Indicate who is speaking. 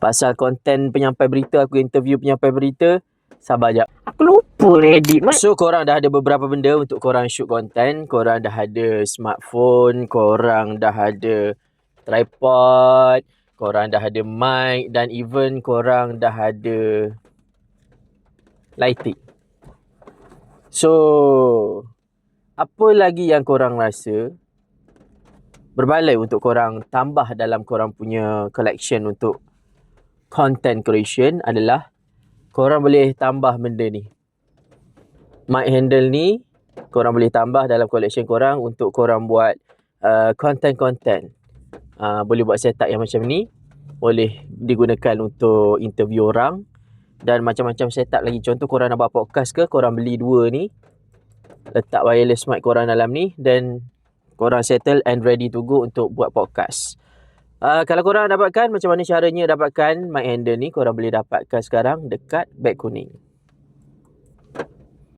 Speaker 1: Pasal konten penyampai berita, aku interview penyampai berita, sabar jap.
Speaker 2: Aku lupa edit, Mat.
Speaker 1: So, korang dah ada beberapa benda untuk korang shoot konten. Korang dah ada smartphone, korang dah ada tripod, korang dah ada mic dan even korang dah ada lighting. So, apa lagi yang korang rasa berbaloi untuk korang tambah dalam korang punya collection untuk content creation adalah korang boleh tambah benda ni. Mic handle ni korang boleh tambah dalam collection korang untuk korang buat content-content. Boleh buat setup yang macam ni, boleh digunakan untuk interview orang dan macam-macam setup lagi. Contoh korang nak buat podcast ke, korang beli dua ni, letak wireless mic korang dalam ni dan korang settle and ready to go untuk buat podcast. Kalau korang dapatkan, macam mana caranya dapatkan mic handle ni? Korang boleh dapatkan sekarang dekat Beg Kuning.